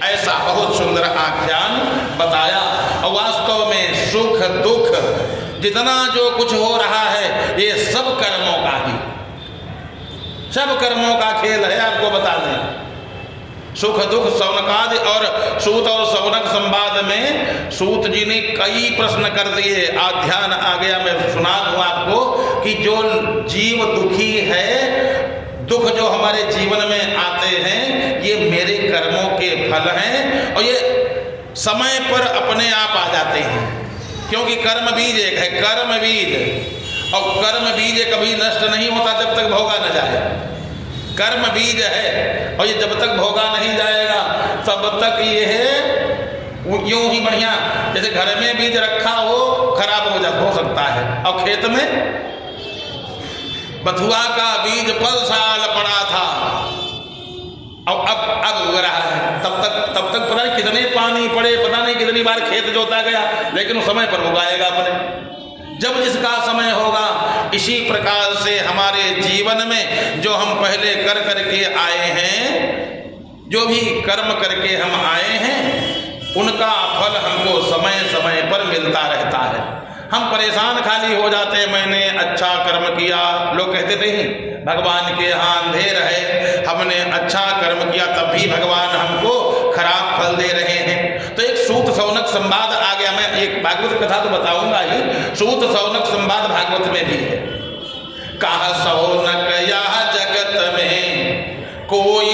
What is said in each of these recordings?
ऐसा बहुत सुंदर आख्यान बताया। और वास्तव में सुख दुख जितना जो कुछ हो रहा है ये सब कर्मों का ही, सब कर्मों का खेल है। आपको बता दें सुख दुख सौनकादि और सूत और सौनक संवाद में सूत जी ने कई प्रश्न कर दिए। ध्यान आ गया, मैं सुना दूं आपको कि जो जीव दुखी है, दुख जो हमारे जीवन में आते हैं ये मेरे कर्मों के फल हैं और ये समय पर अपने आप आ जाते हैं, क्योंकि कर्म बीज एक है, कर्म बीज, और कर्म बीज कभी नष्ट नहीं होता जब तक भोगा न जाए। कर्म बीज है और ये जब तक भोगा नहीं जाएगा तब तक ये है यूं ही बढ़िया, जैसे घर में बीज रखा हो खराब हो सकता है, और खेत में बथुआ का बीज पल साल पड़ा था और अब उग रहा है, तब तक पता नहीं कितने पानी पड़े, पता नहीं कितनी बार खेत जोता गया, लेकिन उस समय पर उगाएगा अपने जब जिसका समय होगा। इसी प्रकार से हमारे जीवन में जो हम पहले कर करके आए हैं, जो भी कर्म करके हम आए हैं, उनका फल हमको समय समय पर मिलता रहता है। हम परेशान खाली हो जाते हैं, मैंने अच्छा कर्म किया, लोग कहते थे ही भगवान के यहाँ अंधेर है, हमने अच्छा कर्म किया तब भी भगवान हमको खराब फल दे रहे हैं। तो एक सूत सौनक संवाद आ गया, मैं एक भागवत कथा तो बताऊंगा ही, सूत सौनक संवाद भागवत में भी है। कहा सौनक यह जगत में कोई,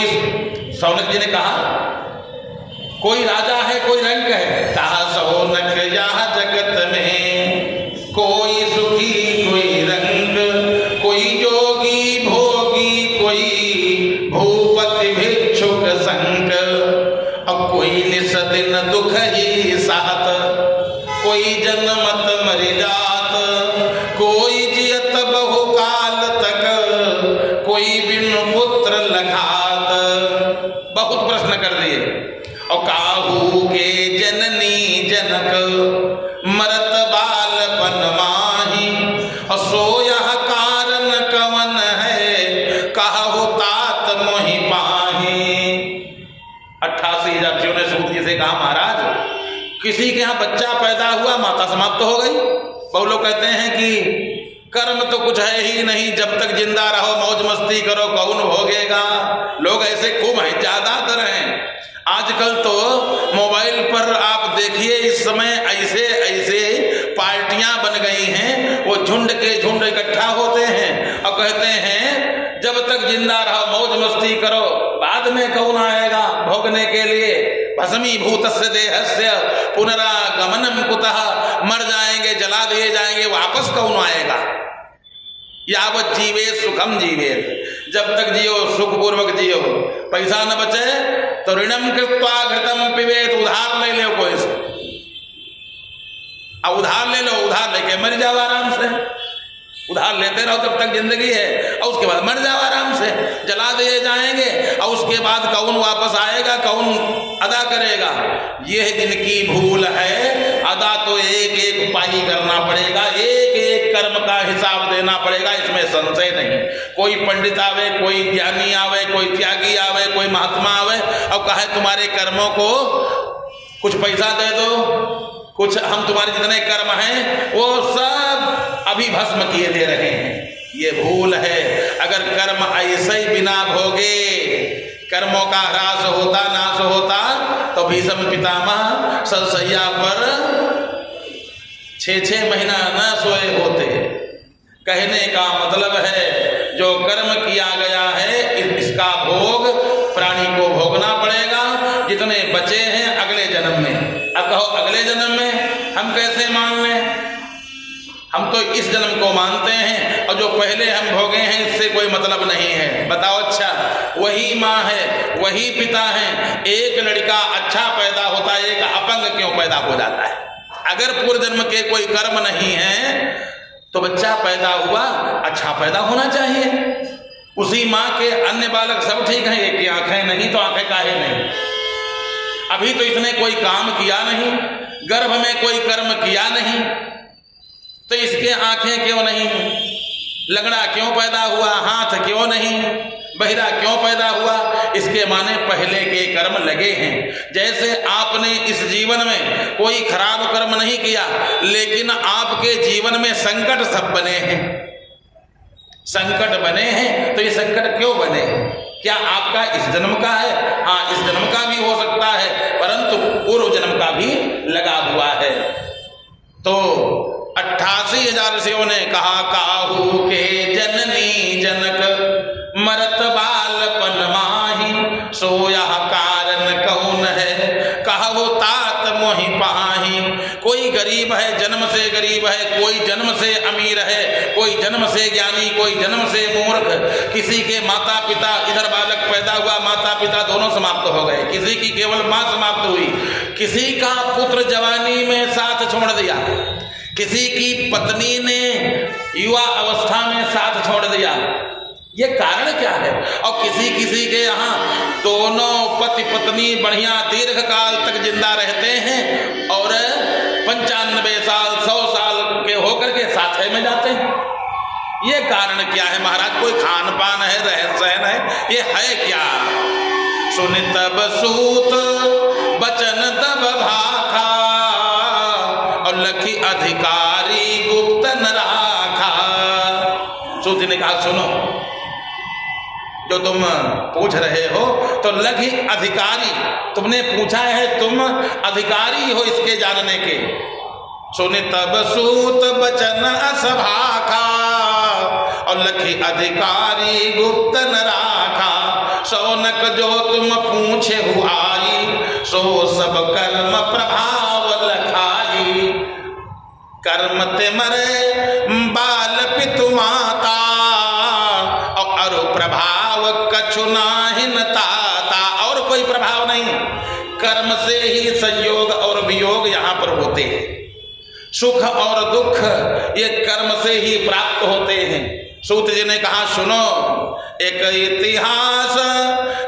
सौनक जी ने कहा कोई राजा है कोई रंक है, कहा सौनक यह जगत में कोई सुखी कोई रंग, कोई जोगी भोगी कोई भूपति भिक्षुक संग, और कोई निस दिन दुख ही साथ, कोई जन्मत मरि जात, कोई जियत बहुकाल तक, कोई बिन पुत्र लखात। बहुत प्रश्न कर दिए। और काहू के जननी जनक मरत बालपन माही, और सो यह कारण कवन है, कहु तात मोहि पाही। 88,000 जीव ने सूत जी से कहा महाराज किसी के यहाँ बच्चा पैदा हुआ माता समाप्त हो गई। बहुत लोग कहते हैं कि कर्म तो कुछ है ही नहीं, जब तक जिंदा रहो मौज मस्ती करो कौन भोगेगा। लोग ऐसे खूब हैं, ज्यादातर हैं। आजकल तो मोबाइल पर आप देखिए इस समय ऐसे ऐसे पार्टियां बन गई हैं, वो झुंड के झुंड इकट्ठा होते हैं और कहते हैं जब तक जिंदा रहो मौज मस्ती करो, बाद में कौन आएगा भोगने के लिए। भस्मीभूतस्य देहस्य पुनरागमनम कुतः, मर जाएंगे जला दिए जाएंगे, वापस कौन आएगा। यावत जीवे सुखम जीवे, जब तक जियो सुखपूर्वक जियो, पैसा न बचे तो ऋणम कृत्वा घृतम पिबेत, उधार ले लो कोई से, अब उधार ले लो, उधार लेके मर जाओ आराम से, उधार लेते रहो तब तक जिंदगी है, और उसके बाद मर जाओ आराम से, जला दिए जाएंगे, और उसके बाद कौन वापस आएगा, कौन अदा करेगा। यह जिनकी भूल है, अदा तो एक एक पाई करना पड़ेगा, एक एक कर्म का हिसाब देना पड़ेगा, इसमें संशय नहीं। कोई पंडित आवे, कोई ज्ञानी आवे, कोई त्यागी आवे, कोई महात्मा आवे और कहे तुम्हारे कर्मों को कुछ पैसा दे दो, कुछ हम तुम्हारे जितने कर्म हैं वो सब अभी भस्म किए दे रहे हैं। ये भूल है। अगर कर्म ऐसे ही बिना भोगे कर्मों का ह्रास होता नाश होता तो भीष्म पितामह सलसैया पर 6-6 महीना न सोए होते। कहने का मतलब है जो कर्म किया गया है इसका भोग प्राणी को भोगना पड़ेगा, जितने बचे हैं अगले जन्म में। अब कहो अगले जन्म में हम कैसे मान लें, हम तो इस जन्म को मानते हैं और जो पहले हम भोगे हैं इससे कोई मतलब नहीं है। बताओ अच्छा, वही माँ है वही पिता है, एक लड़का अच्छा पैदा होता है एक अपंग क्यों पैदा हो जाता है। अगर पूर्व जन्म के कोई कर्म नहीं है तो बच्चा पैदा हुआ अच्छा पैदा होना चाहिए। उसी माँ के अन्य बालक सब ठीक हैं, एक की आंखें नहीं तो आंखें काहे नहीं। अभी तो इसने कोई काम किया नहीं, गर्भ में कोई कर्म किया नहीं, तो इसके आंखें क्यों नहीं, लंगड़ा क्यों पैदा हुआ, हाथ क्यों नहीं, बहिरा क्यों पैदा हुआ? इसके माने पहले के कर्म लगे हैं। जैसे आपने इस जीवन में कोई खराब कर्म नहीं किया, लेकिन आपके जीवन में संकट सब बने हैं। संकट बने हैं तो ये संकट क्यों बने हैं? क्या आपका इस जन्म का है? हाँ, इस जन्म का भी हो सकता है, परंतु पूर्व जन्म का भी लगा हुआ है। तो 88,000 ऋषियों ने कहा, काहू के जननी जनक मरत बालपन माही, सो यह कारण कौन है, कहु तात मोहि पाही। कोई गरीब है, जन्म से गरीब है, कोई जन्म से अमीर है, कोई जन्म से ज्ञानी, कोई जन्म से मूर्ख। किसी के माता पिता, इधर बालक पैदा हुआ, माता पिता दोनों समाप्त हो गए, किसी की केवल माँ समाप्त हुई, किसी का पुत्र जवानी में साथ छोड़ दिया, किसी की पत्नी ने युवा अवस्था में साथ छोड़ दिया। ये कारण क्या है? और किसी के यहाँ दोनों पति पत्नी बढ़िया दीर्घ काल तक जिंदा रहते हैं और 95 साल 100 साल के होकर के साथे में जाते हैं। ये कारण क्या है महाराज? कोई खान पान है, रहन सहन है, ये है क्या? सुन तब सूत बचन तब भाखा, और लखी अधिकारी गुप्त न राखा। सूत ने कहा, सुनो, जो तुम पूछ रहे हो तो लखी अधिकारी, तुमने पूछा है, तुम अधिकारी हो इसके जानने के। सुन तब सूत बचन असभाखा, और लखी अधिकारी गुप्त न राखा। सौनक जो तुम पूछे हो आई, सो सब कर्म प्रभाव लखाई। कर्म ते मरे बाल पितु माता, और प्रभाव कछु नाहि न ताता। और कोई प्रभाव नहीं, कर्म से ही संयोग और वियोग यहाँ पर होते हैं। सुख और दुख ये कर्म से ही प्राप्त होते हैं। सूत जी ने कहा, सुनो, एक इतिहास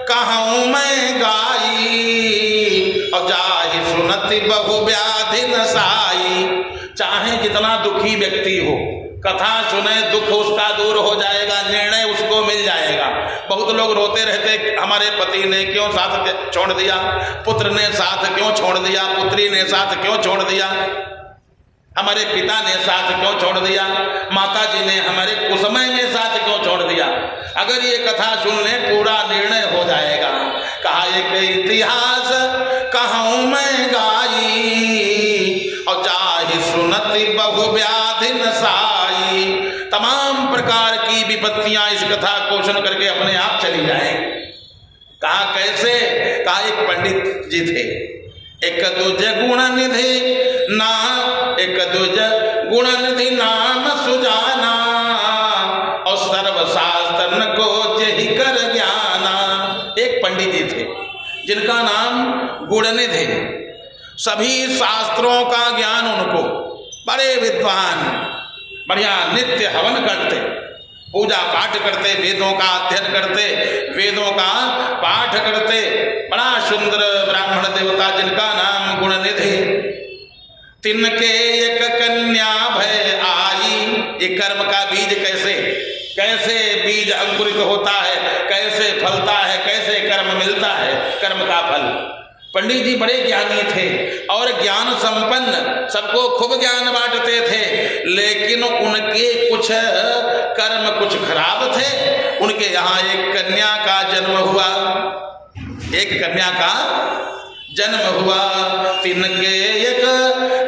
कहूँ मैं गाई, और जाहि सुनति बहु व्याधि नसाई। चाहे जितना दुखी व्यक्ति हो, कथा सुने, दुख उसका दूर हो जाएगा, निर्णय उसको मिल जाएगा। बहुत लोग रोते रहते, हमारे पति ने क्यों साथ छोड़ दिया, पुत्र ने साथ क्यों छोड़ दिया, पुत्री ने साथ क्यों छोड़ दिया, हमारे पिता ने साथ क्यों छोड़ दिया, माता जी ने हमारे कुसमय में साथ क्यों छोड़ दिया। अगर ये कथा सुन ले, पूरा निर्णय हो जाएगा। कहा, एक इतिहास कहूँ मैं गाई, और जाहि सुनति बहु व्याधि नसाई। तमाम प्रकार की विपत्तियां इस कथा को सुन करके अपने आप चली जाए। कहा कैसे? कहा, एक पंडित जी थे, एक दूज गुण निधि ना, एक दूज गुण निधि नाम सुजाना, और सर्वशास्त्र को जहि कर ज्ञाना। एक पंडित जी थे जिनका नाम गुणनिधि, सभी शास्त्रों का ज्ञान उनको, बड़े विद्वान, बढ़िया नित्य हवन करते, पूजा पाठ करते, वेदों का अध्ययन करते, वेदों का पाठ करते, बड़ा सुंदर ब्राह्मण देवता जिनका नाम गुणनिधि। तिनके एक कन्या भय आई। ये कर्म का बीज कैसे बीज अंकुरित होता है, कैसे फलता है, कैसे कर्म मिलता है, कर्म का फल। पंडित जी बड़े ज्ञानी थे और ज्ञान संपन्न, सबको खूब ज्ञान बांटते थे, लेकिन उनके कुछ कर्म कुछ खराब थे। उनके यहाँ एक कन्या का जन्म हुआ, एक कन्या का जन्म हुआ। तिनके एक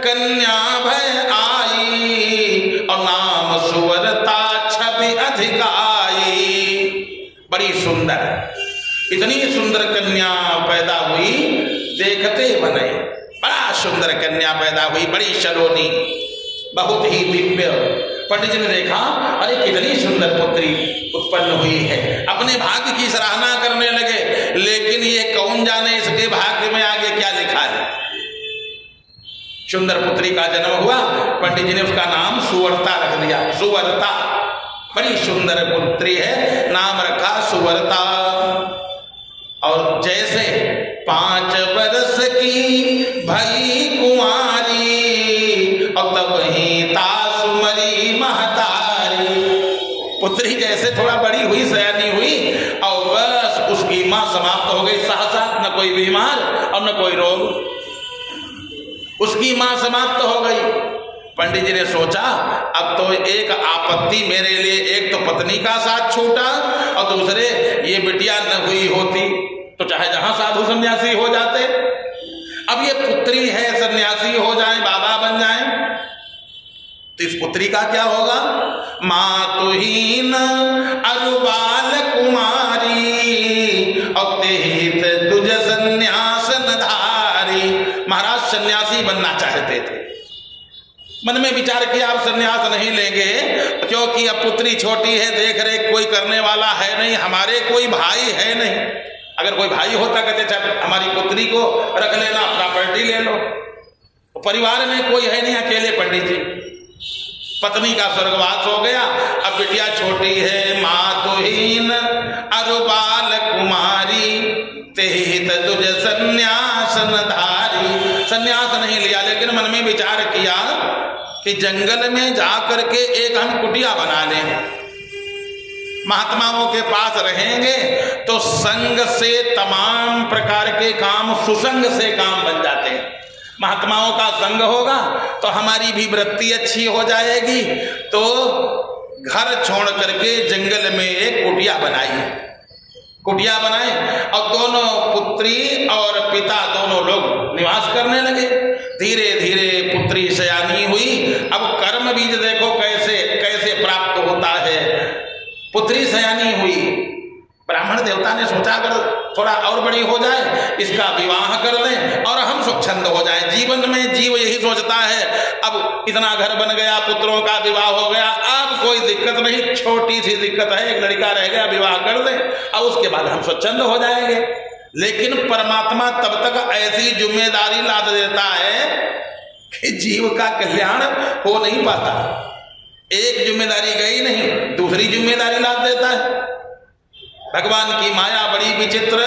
कन्या भय आई, और नाम सुवरता छवि अधिकाई। बड़ी सुंदर, इतनी सुंदर कन्या पैदा हुई, देखते बने। बड़ा सुंदर कन्या पैदा हुई, बड़ी सलोनी, बहुत ही दिव्य। पंडित जी ने देखा, अरे कितनी सुंदर पुत्री उत्पन्न हुई है, अपने भाग्य की सराहना करने लगे। लेकिन ये कौन जाने इसके भाग्य में आगे क्या लिखा है। सुंदर पुत्री का जन्म हुआ, पंडित जी ने उसका नाम सुवर्ता रख दिया। सुवर्ता, बड़ी सुंदर पुत्री है, नाम रखा सुवर्ता। और जैसे 5 वर्ष की भई कुंवारी, और तब ही तासु मरी महतारी। पुत्री जैसे थोड़ा बड़ी हुई, सयानी हुई, और समाप्त हो गई सहसा, न कोई बीमार और न कोई रोग, उसकी मां समाप्त हो गई। पंडित जी ने सोचा अब तो एक आपत्ति मेरे लिए, एक तो पत्नी का साथ छूटा और दूसरे ये बिटिया न हुई होती तो चाहे जहां साधु सन्यासी हो जाते, अब ये पुत्री है सन्यासी हो जाए, बाबा बन जाए, तो इस पुत्री का क्या होगा? मातुहीन अरुबाल कुमारी और तेहित तुझ सन्यासन धारी। महाराज सन्यासी बनना चाहते थे, मन में विचार किया अब सन्यास नहीं लेंगे क्योंकि अब पुत्री छोटी है, देख रेख कोई करने वाला है नहीं, हमारे कोई भाई है नहीं। अगर कोई भाई होता कहते चाहे हमारी पुत्री को रख लेना, प्रॉपर्टी ले लो। तो परिवार में कोई है नहीं, अकेले पंडित जी। पत्नी का स्वर्गवास हो गया, अब बिटिया छोटी है। मातुहीन अरुबाल कुमारी तेहित तुझ सन्यासन धारी। सन्यास नहीं लिया लेकिन मन में विचार किया कि जंगल में जाकर के एक हम कुटिया बना लें, महात्माओं के पास रहेंगे तो संग से तमाम प्रकार के काम सुसंग से काम बन जाते हैं। महात्माओं का संग होगा तो हमारी भी वृत्ति अच्छी हो जाएगी। तो घर छोड़ करके जंगल में एक कुटिया बनाए और दोनों पुत्री और पिता दोनों लोग निवास करने लगे। धीरे धीरे पुत्री सयानी हुई। अब कर्म बीज देखो कैसे कैसे प्राप्त होता है। पुत्री सयानी हुई, ब्राह्मण देवता ने सोचा अगर थोड़ा और बड़ी हो जाए इसका विवाह कर दें और हम स्वच्छंद हो जाएं। जीवन में जीव यही सोचता है अब इतना घर बन गया, पुत्रों का विवाह हो गया, अब कोई दिक्कत नहीं, छोटी सी दिक्कत है, एक लड़का रह गया, विवाह कर दें और उसके बाद हम स्वच्छंद हो जाएंगे। लेकिन परमात्मा तब तक ऐसी जिम्मेदारी लाद देता है कि जीव का कल्याण हो नहीं पाता। एक जिम्मेदारी गई नहीं, दूसरी जिम्मेदारी लाद देता है। भगवान की माया बड़ी विचित्र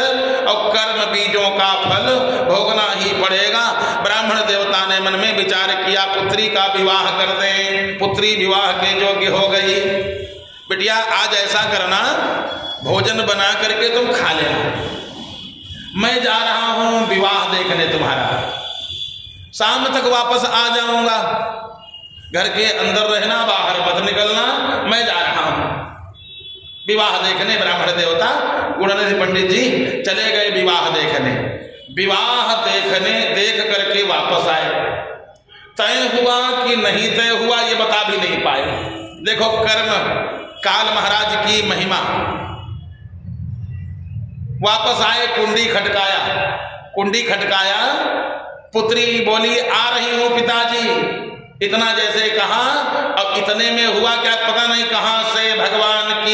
और कर्म बीजों का फल भोगना ही पड़ेगा। ब्राह्मण देवता ने मन में विचार किया पुत्री का विवाह कर दें। पुत्री विवाह के योग्य हो गई। बिटिया आज ऐसा करना, भोजन बना करके तुम खा लेना, मैं जा रहा हूं विवाह देखने तुम्हारा, शाम तक वापस आ जाऊंगा, घर के अंदर रहना, बाहर मत निकलना, मैं जा रहा हूं विवाह देखने। ब्राह्मण देवता गुणनिधि पंडित जी चले गए विवाह देखने। विवाह देखने देख करके वापस आए। तय हुआ कि नहीं तय हुआ ये बता भी नहीं पाए। देखो कर्म काल महाराज की महिमा। वापस आए, कुंडी खटकाया, पुत्री बोली आ रही हूं पिताजी। इतना जैसे कहा, अब इतने में हुआ क्या पता नहीं कहां से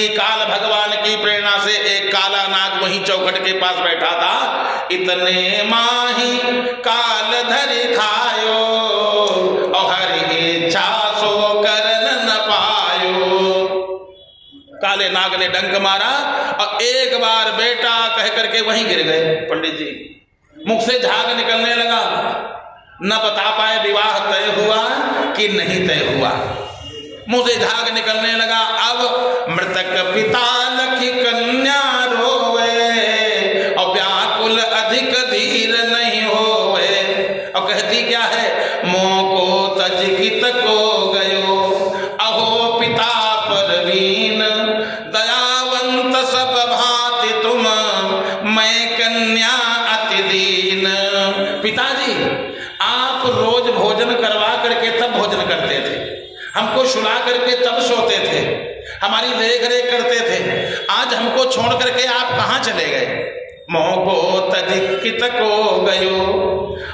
काल भगवान की प्रेरणा से एक काला नाग वहीं चौखट के पास बैठा था। इतने माही काल धरि खायो और हरि इच्छा सो करन न पायो। काले नाग ने डंक मारा और एक बार बेटा कह करके वहीं गिर गए। पंडित जी मुख से झाग निकलने लगा, न बता पाए विवाह तय हुआ कि नहीं तय हुआ। मुंह से झाग निकलने लगा। अब मृतक पिता लखी कन्या रोवे और व्याकुल अधिक धीर नहीं होवे। और कहती क्या है, मोह को तज कित को गयो अहो पिता परवीन दयावंत सब भांति तुम मैं कन्या अति दीन। पिताजी आप रोज भोजन करवा करके तब भोजन करते थे, हमको सुला करके तब सोते थे, हमारी देख रेख करते थे। आज हमको छोड़ करके आप कहाँ चले गए। मोह को तजिकित को गयो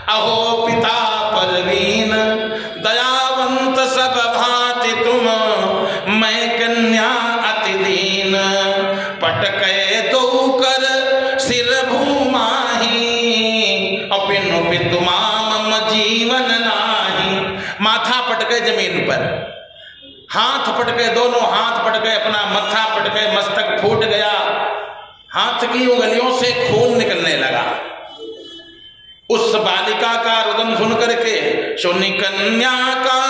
अहो पिता परवीन दयावंत सब भांति तुम मैं कन्या अति दीन। पटके दो कर सिर भूमाही अपिनु पितुमा जीवन नाही। माथा पटके जमीन पर, हाथ पटके, दोनों हाथ पटके, अपना मत्था पटके, मस्तक फूट गया, हाथ की उंगलियों से खून निकलने लगा। उस बालिका का रुदन सुन करके सुनी कन्या का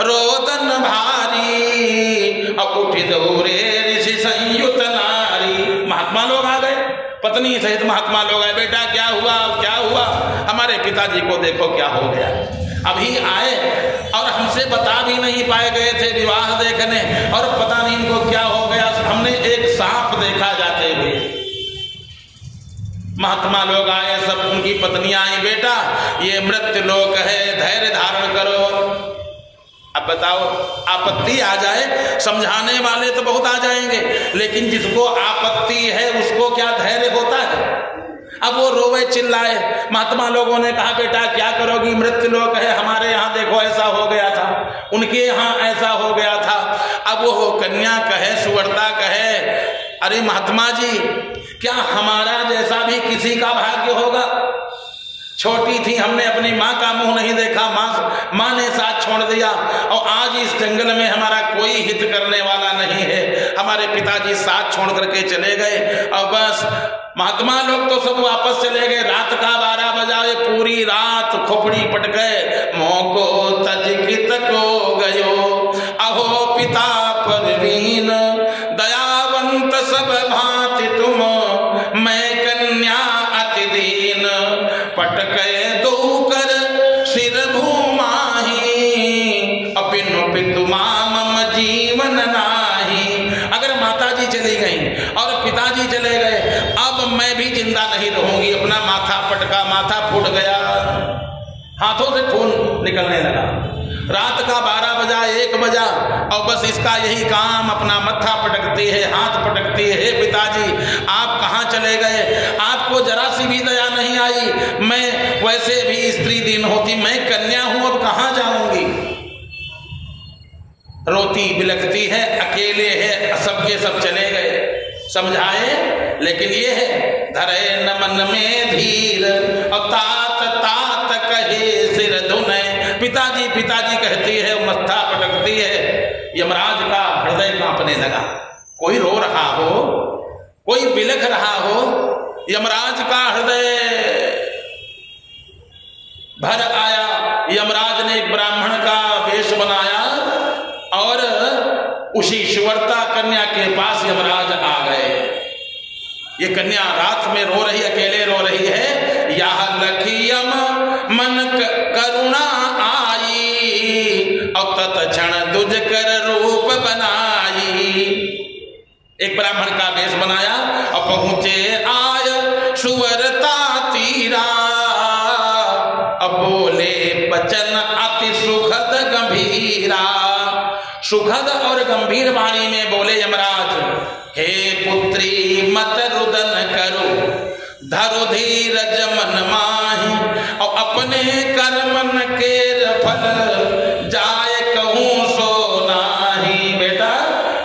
रोदन भारी और उठी दौड़े ऋषि संयुत नारी। महात्मा लोग आ गए, पत्नी सहित महात्मा लोग आए, बेटा क्या हुआ क्या हुआ, हमारे पिताजी को देखो क्या हो गया। अभी आए और हमसे बता भी नहीं पाए, गए थे विवाह देखने और पता नहीं इनको क्या हो गया, हमने एक सांप देखा जाते हुए। महात्मा लोग आए, सब उनकी पत्नियां आई, बेटा ये मृत्यु लोक है, धैर्य धारण करो। अब बताओ, आपत्ति आ जाए, समझाने वाले तो बहुत आ जाएंगे, लेकिन जिसको आपत्ति है उसको क्या धैर्य होता है। अब वो रोवे चिल्लाए। महात्मा लोगों ने कहा, बेटा क्या करोगी, मृत्यु लोक है, हमारे यहाँ देखो ऐसा हो गया था, उनके यहाँ ऐसा हो गया था। अब वो कन्या कहे, सुवर्ता कहे, अरे महात्मा जी क्या हमारा जैसा भी किसी का भाग्य होगा। छोटी थी, हमने अपनी माँ का मुंह नहीं देखा, माँ ने साथ छोड़ दिया और आज इस जंगल में हमारा कोई हित करने वाला नहीं है। हमारे पिताजी साथ छोड़ करके चले गए और बस महात्मा लोग तो सब वापस चले गए। रात का 12 बजा, पूरी रात खोपड़ी पट गए। मोको तजकित को गयो अहो पिता परवीन, दयावंत सब भांति तुम, मैं कन्या अति दीन, पटके दो कर सिर भूमाही, अपिनु पितु माम जीवन नाही। अगर माता जी चली गई और पिताजी चले गए, अब मैं भी जिंदा नहीं रहूंगी। अपना माथा पटका, माथा फूट गया, हाथों से खून निकलने लगा। रात का 12 बजा, 1 बजा और बस इसका यही काम, अपना मत्था पटकती है, हाथ पटकती है, हे पिताजी आप कहाँ चले गए, आपको जरा सी भी दया नहीं आई। मैं वैसे भी स्त्री दिन होती, मैं कन्या हूं, अब कहाँ जाऊंगी। रोती बिलखती है, अकेले है, सबके सब चले गए। समझाए, लेकिन ये है धरे न मन में धीर और तात तात कहे सिर धुने। पिताजी पिताजी कहती है, मत्था पटकती है। यमराज का हृदय कांपने लगा। कोई रो रहा हो, कोई बिलख रहा हो, यमराज का हृदय भर आया। यमराज ने एक ब्राह्मण का वेश बनाया और उसी सुवर्ता कन्या के पास यमराज आ गए। ये कन्या रात में रो रही, अकेले रो रही है। यह लखियम मन करुणा आई और तत्क्षण दुज कर रूप बनाई। एक ब्राह्मण का वेश बनाया और पहुंचे आय सुवर्ता तीरा, अब बोले बचन अति सुखद गंभीरा। सुखद और गंभीर वाणी में बोले यमराज, हे पुत्री मत रुदन करो, धरो धीरज मन माही और अपने कर्मन के फल जाए कहूं सो नाही। बेटा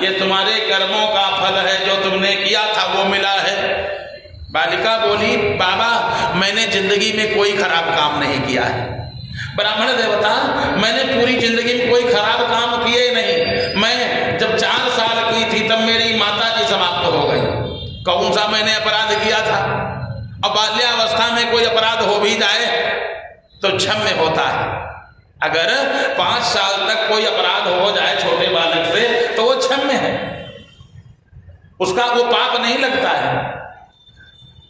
ये तुम्हारे कर्मों का फल है, जो तुमने किया था वो मिला है। बालिका बोली, बाबा मैंने जिंदगी में कोई खराब काम नहीं किया है। ब्राह्मण देवता, मैंने पूरी जिंदगी में कोई खराब काम किए नहीं। मैं जब 4 साल की थी तब मेरी माता जी समाप्त हो गई। कौन सा मैंने अपराध किया था। अब बाल्यावस्था में कोई अपराध हो भी जाए तो क्षम्य होता है। अगर 5 साल तक कोई अपराध हो जाए छोटे बालक से तो वो क्षम्य है, उसका वो पाप नहीं लगता है।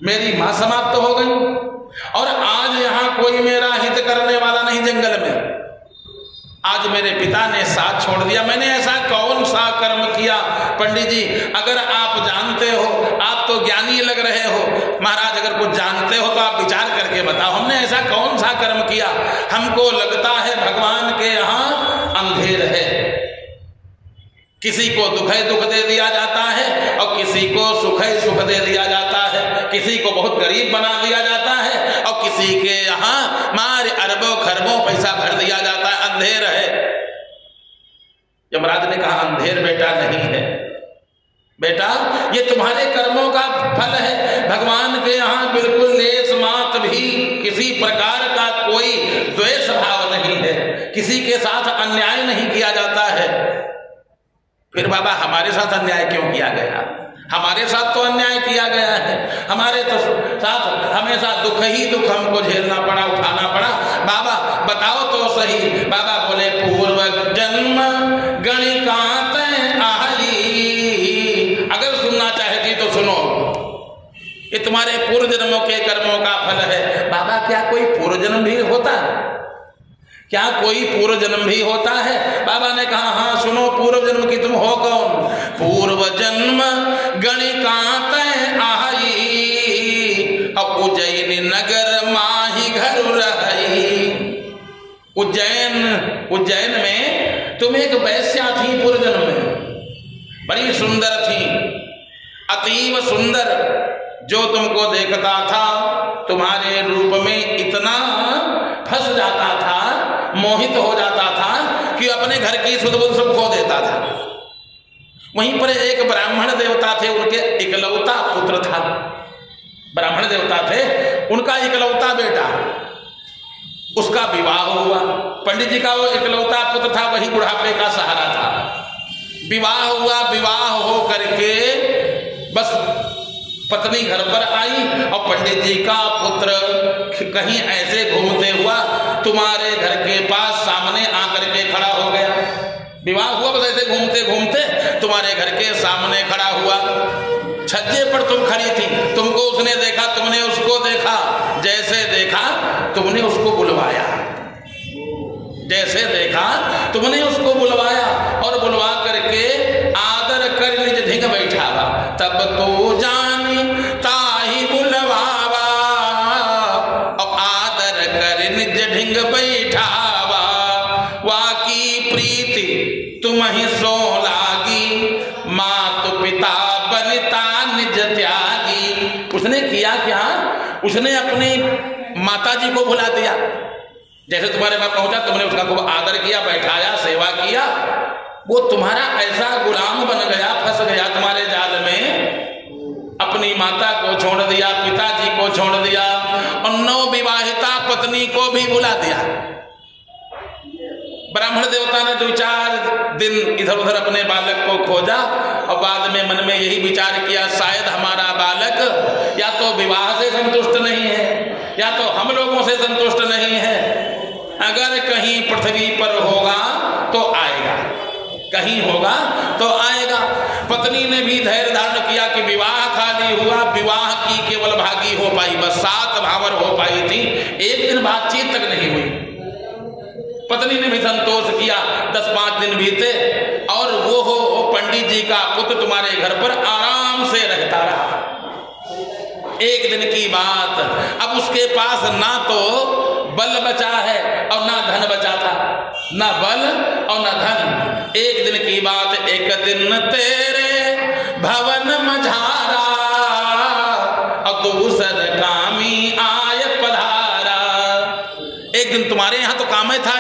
मेरी मां समाप्त हो गई और आज यहां कोई मेरा हित करने वाला नहीं जंगल में। आज मेरे पिता ने साथ छोड़ दिया। मैंने ऐसा कौन सा कर्म किया। पंडित जी अगर आप जानते हो, आप तो ज्ञानी लग रहे हो, महाराज अगर कुछ जानते हो तो आप विचार करके बताओ, हमने ऐसा कौन सा कर्म किया। हमको लगता है भगवान के यहाँ अंधेर है। किसी को दुख ही दुख दे दिया जाता है और किसी को सुख ही सुख दे दिया जाता है। किसी को बहुत गरीब बना दिया जाता है और किसी के यहाँ मारे अरबों खरबों पैसा भर दिया जाता है। अंधेर है। यमराज ने कहा, अंधेर बेटा नहीं है। बेटा ये तुम्हारे कर्मों का फल है। भगवान के यहाँ बिल्कुल लेस मात्र भी किसी प्रकार का कोई द्वेष भाव नहीं है, किसी के साथ अन्याय नहीं किया जाता है। फिर बाबा हमारे साथ अन्याय क्यों किया गया। हमारे साथ तो अन्याय किया गया है, हमारे तो साथ हमेशा दुख ही दुख हमको झेलना पड़ा, उठाना पड़ा। बाबा बताओ तो सही। बाबा बोले, पूर्व जन्म गणिकांत आई। अगर सुनना चाहती तो सुनो। ये तुम्हारे जन्म भी होता है? क्या कोई पूर्व जन्म भी होता है? बाबा ने कहा हाँ सुनो, पूर्व जन्म की तुम हो कौन? पूर्व जन्म गणिकांत आई, अब उज्जैन नगर माही घर रही। उज्जैन में तुम एक वैश्या थी पूर्व जन्म में, बड़ी सुंदर थी, अतीव सुंदर। जो तुमको देखता था तुम्हारे रूप में इतना फंस जाता था, मोहित हो जाता था कि अपने घर की सुध बुध सब खो देता था। वहीं पर एक ब्राह्मण देवता थे, उनके इकलौता पुत्र था। ब्राह्मण देवता थे, उनका इकलौता बेटा, उसका विवाह हुआ। पंडित जी का वो इकलौता पुत्र था, वही बुढ़ापे का सहारा था। विवाह हुआ, विवाह हो करके बस पत्नी घर पर आई और पंडित जी का पुत्र कहीं ऐसे घूमते हुआ तुम्हारे घर के पास सामने आकर के खड़ा हो गया। विवाह हुआ, बस ऐसे घूमते घूमते तुम्हारे घर के सामने खड़ा हुआ। छज्जे पर तुम खड़ी थी, तुमको उसने देखा, तुमने उसको देखा। जैसे देखा तुमने उसको बुलवाया, जैसे देखा तुमने उसको बुलवाया और बुलवा करके आदर कर निज ढिंग बैठावा। तब तो जानी ताही बुलवावा, अब आदर कर निज ढिंग बैठावा। वाकी प्रीति तुम ही सो लागी, मात पिता बनिता निज त्यागी। उसने किया क्या? उसने अपनी माता जी को भुला दिया। जैसे तुम्हारे पास पहुंचा, तुमने उसका खूब आदर किया, बैठाया, सेवा किया। वो तुम्हारा ऐसा गुलाम बन गया, फंस गया तुम्हारे जाल में। अपनी माता को छोड़ दिया, पिताजी को छोड़ दिया और नवविवाहिता पत्नी को भी भुला दिया। ब्राह्मण देवता ने 2-4 दिन इधर उधर अपने बालक को खोजा और बाद में मन में यही विचार किया, शायद हमारा बालक या तो विवाह से संतुष्ट नहीं है या तो हम लोगों से संतुष्ट नहीं है। अगर कहीं पृथ्वी पर होगा तो आएगा, कहीं होगा तो आएगा। पत्नी ने भी धैर्य धारण किया कि विवाह खाली हुआ, विवाह की केवल भागी हो पाई, बस 7 भावर हो पाई थी, एक दिन बातचीत तक नहीं हुई। पत्नी ने भी संतोष किया। 10-5 दिन बीते और वो पंडित जी का पुत्र तुम्हारे घर पर आराम से रहता रहा। एक दिन की बात, अब उसके पास ना तो बल बचा है और ना धन बचा था, ना बल और ना धन। एक दिन की बात, एक दिन तेरे भवन मझारा और दूसर कामी आय पधारा। एक दिन तुम्हारे यहाँ तो काम था,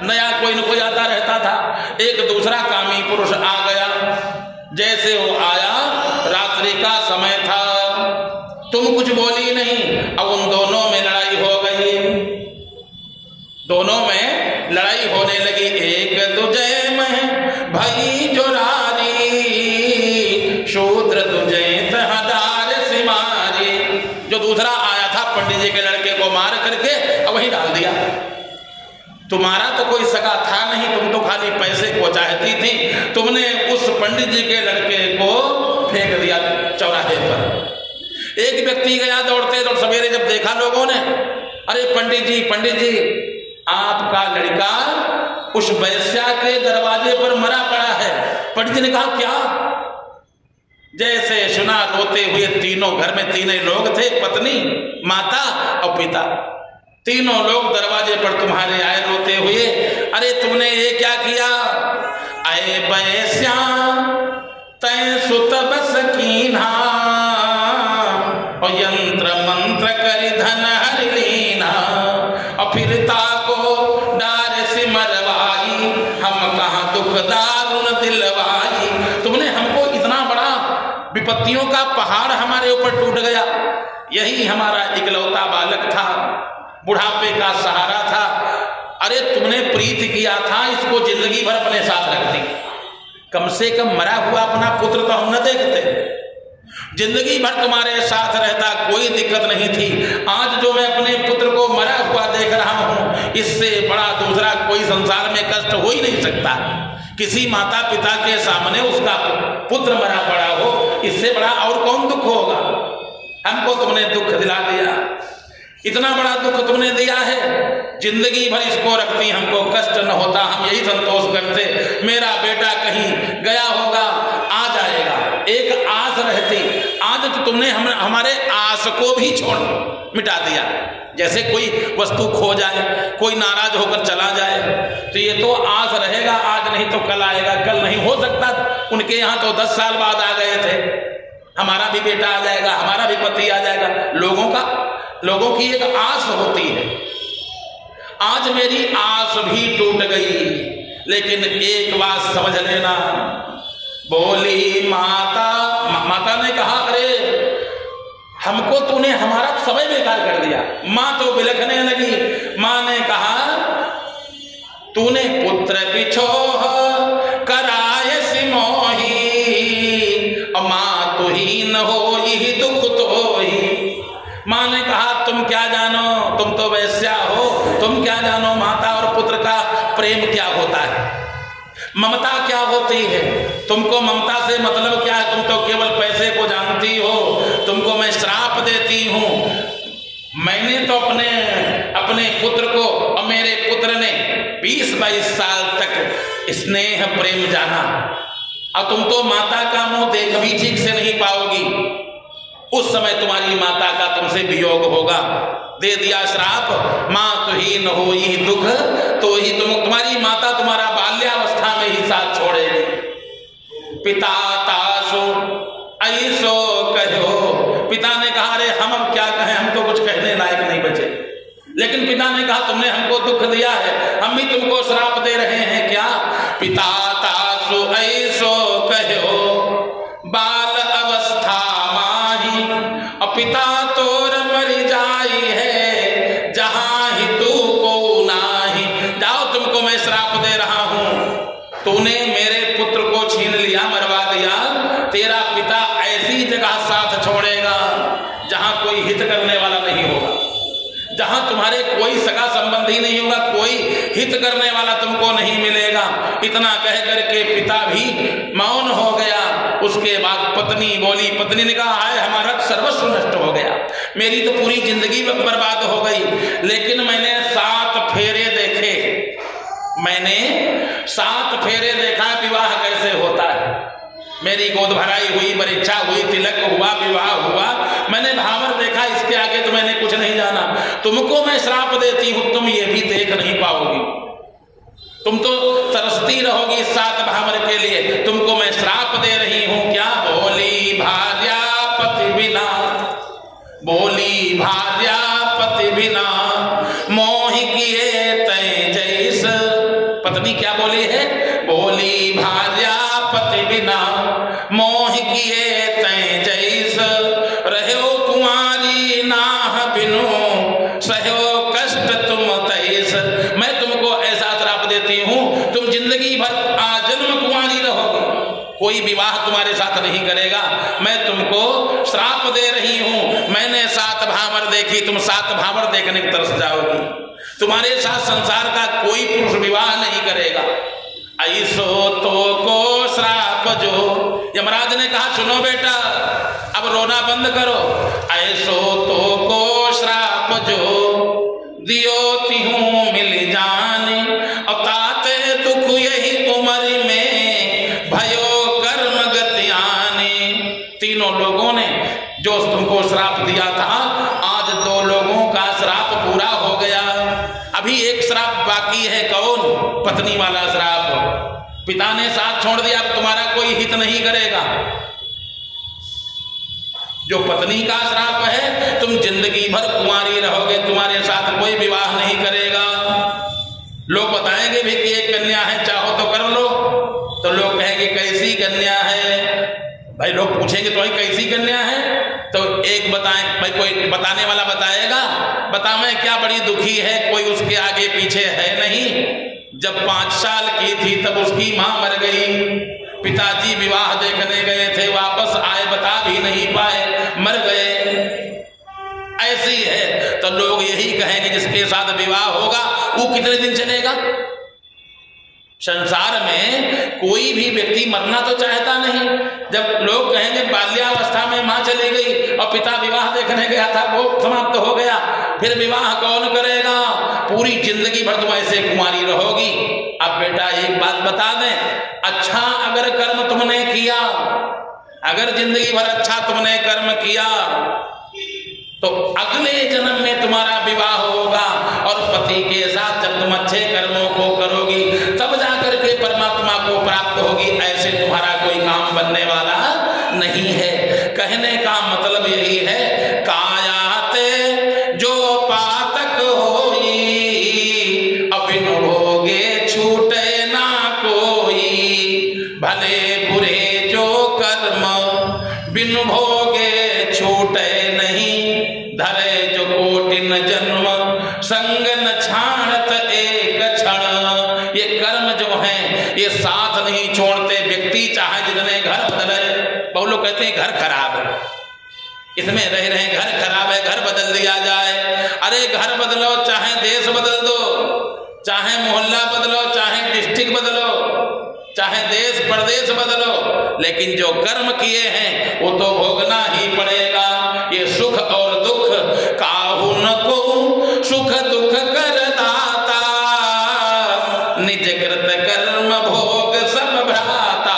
नया कोई न कोई आता रहता था। एक दूसरा कामी पुरुष आ गया। जैसे वो आया, रात्रि का समय था, तुम कुछ बोली नहीं। अब उन दोनों में लड़ाई हो गई, दोनों में लड़ाई होने लगी। एक दूजे में भई जोरारी, शूद्र तुझे तहदार सिमारी। जो दूसरा आया था पंडित जी के लड़के को मार करके अब वही डाल दिया। तुम्हारा तो कोई सगा था नहीं, तुम तो खाली पैसे को चाहती थी। तुमने उस पंडित जी के लड़के को फेंक दिया चौराहे पर। एक व्यक्ति गया दौड़ते दौड़, सवेरे जब देखा लोगों ने, अरे पंडित जी आपका लड़का उस वैश्या के दरवाजे पर मरा पड़ा है। पंडित जी ने कहा क्या? जैसे सुना रोते हुए तीनों, घर में 3 लोग थे, पत्नी, माता और पिता। तीनों लोग दरवाजे पर तुम्हारे आए रोते हुए। अरे तुमने ये क्या किया? आए वैश्या तय सुत बस कीन्हा और यंत्र मंत्र करी धन हरि लीना और फिरता को डार से मरवाई, हम कहाँ दुख दारुण दिलवाई। तुमने हमको इतना बड़ा विपत्तियों का पहाड़ हमारे ऊपर टूट गया। यही हमारा इकलौता बालक था, बुढ़ापे का सहारा था। अरे तुमने प्रीत किया था, इसको जिंदगी भर अपने साथ रखती। कम से कम मरा हुआ अपना पुत्र तो हम न देखते। जिंदगी भर तुम्हारे साथ रहता, कोई दिक्कत नहीं थी। आज जो मैं अपने पुत्र को मरा हुआ देख रहा हूं, इससे बड़ा दूसरा कोई संसार में कष्ट हो ही नहीं सकता। किसी माता पिता के सामने उसका पुत्र मरा पड़ा हो, इससे बड़ा और कौन दुख होगा? हमको तुमने दुख दिला दिया। इतना बड़ा दुख तुमने दिया है, जिंदगी भर इसको रखती, हमको कष्ट न होता, हम यही संतोष करते मेरा बेटा कहीं गया होगा, आ जाएगा, एक आस रहती। आज तो तुमने हमारे आस को भी छोड़ मिटा दिया। जैसे कोई वस्तु खो जाए, कोई नाराज होकर चला जाए, तो ये तो आस रहेगा, आज नहीं तो कल आएगा, कल नहीं हो सकता। उनके यहाँ तो 10 साल बाद आ गए थे, हमारा भी बेटा आ जाएगा, हमारा भी पति आ जाएगा। लोगों की एक आस होती है। आज मेरी आस भी टूट गई, लेकिन एक बात समझ लेना, बोली माता ने कहा, अरे हमको तूने हमारा समय बेकार कर दिया। मां तो बिलखने लगी। मां ने कहा, तूने पुत्र बिछोह कराए सिमोही, मां तुहीन हो यही दुख तो ही। मां ने कहा, तुम क्या जानो, तुम तो वैश्या हो, तुम क्या जानो माता और पुत्र का प्रेम क्या होता है, ममता क्या होती है। तुमको ममता से मतलब क्या है, तुम तो केवल पैसे को जानती हो। तुमको मैं श्राप देती हूं। मैंने तो अपने पुत्र को, और मेरे पुत्र ने 20-22 साल तक स्नेह प्रेम जाना, और तुम तो माता का मुंह देख भी ठीक से नहीं पाओगी। उस समय तुम्हारी माता का तुमसे वियोग होगा। दे दिया श्राप, मां तुहीन हो ही दुख तो ही तुम्हारी माता तुम्हारा बाल्यावस्था में ही साथ छोड़ेगी। पिता तासु ऐसो कहो। पिता ने कहा, अरे हम अब क्या कहें, हम तो कुछ कहने लायक नहीं बचे। लेकिन पिता ने कहा, तुमने हमको दुख दिया है, हम भी तुमको श्राप दे रहे हैं क्या। पिता तासु ऐसो कहो बाल अवस्था माही, और पिता तोर मरी जाई है जहां ही तू को नाही। जाओ, तुमको मैं श्राप दे रहा हूं, तूने मेरे पुत्र को छीन लिया, मरवा दिया, तेरा पिता ऐसी जगह साथ छोड़ेगा जहां कोई हित करने वाला नहीं होगा, जहां तुम्हारे कोई सगा संबंधी नहीं होगा, कोई हित करने वाला तुमको नहीं मिलेगा। इतना कह करके पिता भी मौन हो गया। उसके बाद पत्नी बोली, पत्नी ने कहा, हाय हमारा सर्वस्व नष्ट हो गया, मेरी तो पूरी जिंदगी बर्बाद हो गई। लेकिन मैंने 7 फेरे देखे, मैंने 7 फेरे देखा विवाह कैसे होता है। मेरी गोद भराई हुई, परीक्षा हुई, तिलक हुआ, विवाह हुआ, मैंने भावर देखा। इसके आगे तो मैंने कुछ नहीं जाना। तुमको मैं श्राप देती हूं, तुम ये भी देख नहीं पाओगी, तुम तो तरसती रहोगी 7 भावर के लिए। तुमको मैं श्राप दे रही हूं। क्या बोली भार्या पति बिना, बोली भार्या पति बिना मोह किए तय जैस। पत्नी क्या बोली है, बोली भार्या पति बिना मोह किए तय जैस। रहो कुंवारी नाह बिनु सहो कष्ट तुम तैस। मैं तुमको ऐसा श्राप देती हूं, तुम जिंदगी भर आजन्म कुंवारी रहोगे, कोई विवाह तुम्हारे साथ नहीं करेगा। मैं तुमको श्राप दे रही हूं। मैंने 7 भावर देखी, तुम 7 भावर देखने की तरस जाओगी। तुम्हारे साथ संसार का कोई पुरुष विवाह नहीं करेगा। ऐसो तो को श्राप जो, यमराज ने कहा, सुनो बेटा, अब रोना बंद करो। ऐसो तो को श्राप जो दियो तिहूं मिल जाने, और ताते दुख यही उम्र में भयो कर्म गति आने। तीनों लोगों ने जो तुमको श्राप दिया था, आज 2 लोगों का श्राप पूरा हो गया। अभी एक श्राप बाकी है, कौन, पत्नी वाला श्राप। पिता ने साथ छोड़ दिया, अब तुम्हारा कोई हित नहीं करेगा। जो पत्नी का श्राप है, तुम जिंदगी भर कुंवारी रहोगे, तुम्हारे साथ कोई विवाह नहीं करेगा। लोग बताएंगे भी कि एक कन्या है, चाहो तो कर लो। तो लोग कहेंगे कैसी कन्या है, भाई लोग पूछेंगे तो भाई कैसी कन्या है, तो एक बताएं, भाई कोई बताने वाला बताएगा, बतावे क्या बड़ी दुखी है, कोई उसके आगे पीछे है नहीं। जब 5 साल की थी तब उसकी मां मर गई, पिताजी विवाह देखने गए थे, वापस आए बता भी नहीं पाए, मर गए। ऐसी है तो लोग यही कहेंगे जिसके साथ विवाह होगा वो कितने दिन चलेगा, संसार में कोई भी व्यक्ति मरना तो चाहता नहीं। जब लोग कहेंगे बाल्यावस्था में माँ चली गई और पिता विवाह देखने गया था, वो समाप्त हो गया, फिर विवाह कौन करेगा? पूरी जिंदगी भर तुम ऐसे कुंवारी रहोगी। अब बेटा एक बात बता दें, अच्छा अगर कर्म तुमने किया, अगर जिंदगी भर अच्छा तुमने कर्म किया तो अगले जन्म में तुम्हारा विवाह होगा और पति के साथ जब तुम अच्छे कर्मों को करोगी तब जाकर के परमात्मा को प्राप्त होगी। ऐसे तुम्हारा कोई काम बनने वाला नहीं है। कहने का मतलब यही है, कायाते जो पातक होई अबिन भोगे छूटे ना कोई, भले बुरे जो कर्म बिन भोगे छूटे नहीं, धरे जो कोटिन जन्म संग न छाड़त एक क्षण। ये कर्म जो है ये साथ नहीं छोड़ते। व्यक्ति चाहे जितने घर बदले, बहुत लोग कहते हैं घर खराब है, इसमें रह रहे घर खराब है, घर बदल दिया जाए। अरे घर बदलो, चाहे देश बदल दो, चाहे मोहल्ला बदलो, चाहे डिस्ट्रिक्ट बदलो, चाहे देश प्रदेश बदलो, लेकिन जो कर्म किए हैं वो तो भोगना ही पड़ेगा। ये सुख और दुख काहू न को सुख दुख कर दाता, निज कृत कर्म भोग सब भ्राता।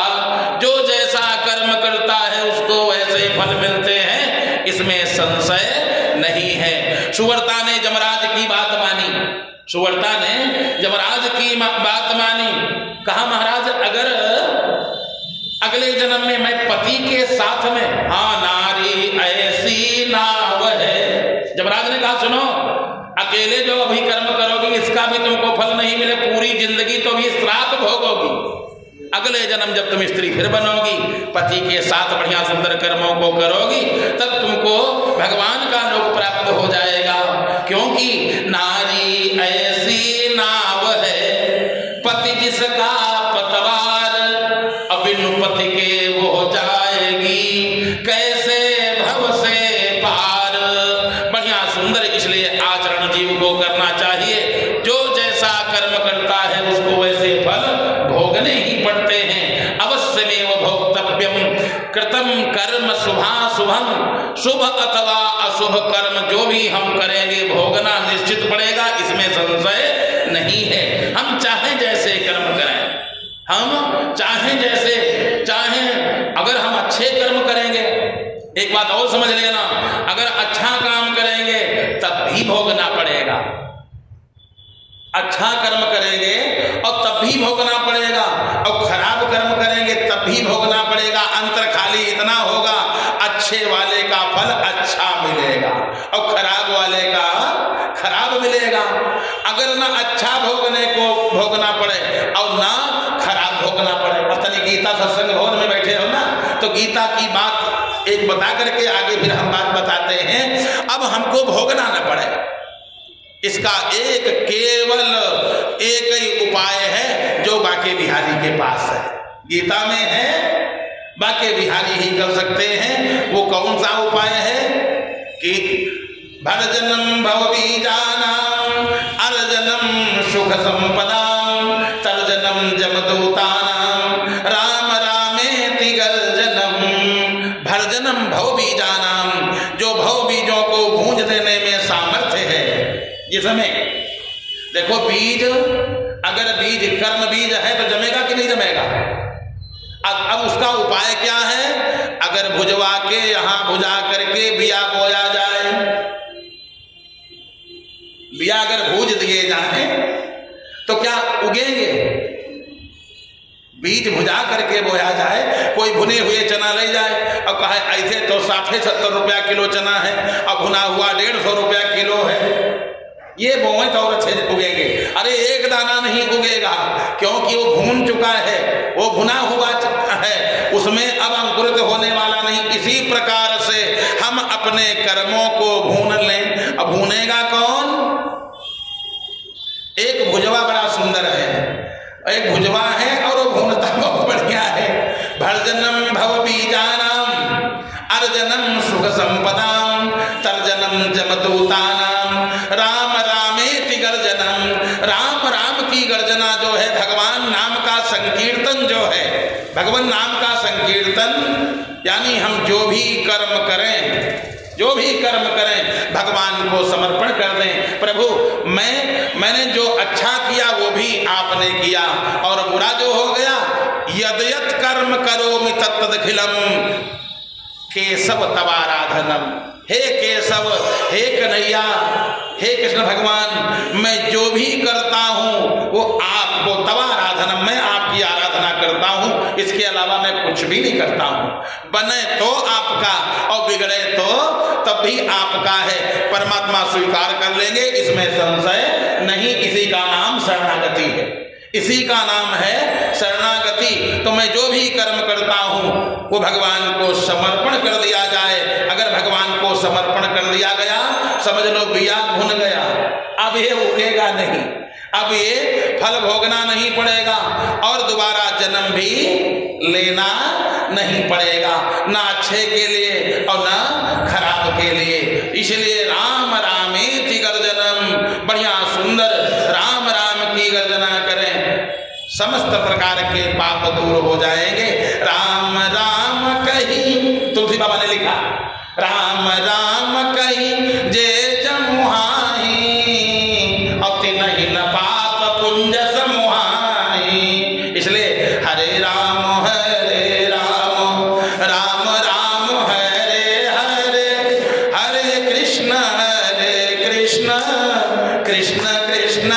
जो जैसा कर्म करता है उसको वैसे फल मिलते हैं, इसमें संशय नहीं है। सुवर्ता ने यमराज की बात मानी, सुवर्ता ने यमराज की बात मानी। कहा महाराज अगर अगले जन्म में मैं पति के साथ में, हाँ नारी ऐसी नाव है। यमराज ने कहा सुनो, अकेले जो अभी कर्म करोगे इसका भी तुमको फल नहीं मिले, पूरी जिंदगी तो भी श्राप भोगोगी। अगले जन्म जब तुम स्त्री फिर बनोगी, पति के साथ बढ़िया सुंदर कर्मों को करोगी, तब तुमको भगवान का लोक प्राप्त हो जाएगा। क्योंकि नारी ऐसी नाव है, पति जिसका पतवार, अबिनु पति के वो जाएगी, कैसे भव से पार। बढ़िया सुंदर, इसलिए आचरण जीव को करना चाहिए। जो जैसा कर्म करता है उसको वैसे फल भोगने ही पड़ते हैं। अवश्यमेव भोक्तव्यम कृतम कर्म शुभाशुभम, शुभ अथवा अशुभ कर्म जो भी हम करेंगे भोगना निश्चित पड़ेगा, इसमें संशय नहीं है। हम चाहे जैसे कर्म करें, हम चाहे जैसे अगर हम अच्छे कर्म करेंगे, एक बात और समझ लेना, अगर अच्छा काम करेंगे तब भी भोगना पड़ेगा। अच्छा कर्म करेंगे और तब भी भोगना पड़ेगा, और खराब कर्म करेंगे तब भी भोगना पड़ेगा। अंतर खाली इतना होगा, अच्छे वाले का फल अच्छा मिलेगा और खराब वाले का खराब मिलेगा। अगर ना अच्छा भोगने को भोगना पड़े और ना खराब भोगना पड़े। पता गीता सत्संग भवन में बैठे हो ना, तो गीता की बात एक बता करके आगे फिर हम बात बताते हैं। अब हमको भोगना न पड़े, इसका केवल एक ही उपाय है जो बाके बिहारी के पास है, गीता में है, बाके बिहारी ही कर सकते हैं। वो कौन सा उपाय है कि भरजनम भवबीजानाम अर्जनम सुख संपदाम तर्जनम जमदूतानाम राम रामेति गर्जनम। भरजनम भवबीजानाम, जो भवबीजों को भूंज देने में सामर्थ्य है। जिसमें देखो बीज, अगर बीज कर्म बीज है तो जमेगा कि नहीं जमेगा? अब उसका उपाय क्या है? अगर भुजवा के यहां भुजा करके बिया बोया जाए, बिया अगर भूज दिए जाए तो क्या उगेंगे? बीज भुजा करके बोया जाए, कोई भुने हुए चना ले जाए और कहे ऐसे तो 60-70 रुपया किलो चना है और भुना हुआ 150 रुपया किलो है, ये बोए तो और अच्छे उगेंगे। अरे एक दाना नहीं उगेगा, क्योंकि वो भून चुका है, वो भुना हुआ है, उसमें अब अंकुरित होने वाला नहीं। इसी प्रकार से हम अपने कर्मों को भून लें। अब भूनेगा कौन? एक भुजवा बड़ा सुंदर है, एक भुजवा है और वो भूनता बहुत बढ़िया है। भर्जनम भवबीजानाम अर्जनम सुख संपदाम तर्जनम जमदूतानाम राम रामेति गर्जनम। राम राम की गर्जना जो है, भगवान नाम संकीर्तन जो है, भगवान नाम का संकीर्तन, यानी हम जो भी कर्म करें, जो भी कर्म करें भगवान को समर्पण कर दें। प्रभु मैंने जो अच्छा किया वो भी आपने किया, और बुरा जो हो गया, यद्यत कर्म करोमि तत्तदखिलम केशव तवाराधनम। हे केशव, हे कन्हैया, हे कृष्ण भगवान, मैं जो भी करता हूँ वो आपको, तवाराधनम, मैं आपकी आराधना करता हूँ, इसके अलावा मैं कुछ भी नहीं करता हूँ। बने तो आपका और बिगड़े तो तब भी आपका है। परमात्मा स्वीकार कर लेंगे, इसमें संशय नहीं। इसी का नाम शरणागति है, इसी का नाम है शरणागति। तो मैं जो भी कर्म करता हूँ वो भगवान को समर्पण कर दिया जाए। अगर भगवान को समर्पण कर दिया गया, समझ लो बिया भुन गया, अब ये उगेगा नहीं, अब ये फल भोगना नहीं पड़ेगा, और दोबारा जन्म भी लेना नहीं पड़ेगा, ना अच्छे के लिए और ना खराब के लिए। इसलिए राम रामेति गर्जनम, बढ़िया सुंदर राम राम की गर्जना करें, समस्त प्रकार के पाप दूर हो जाएंगे। राम राम कही, तुलसी बाबा ने लिखा, राम राम कही जे जमुहाई, अति नहीं न पाप पुंज समुहाई। इसलिए हरे राम राम राम हरे हरे, हरे कृष्ण कृष्ण कृष्ण कृष्ण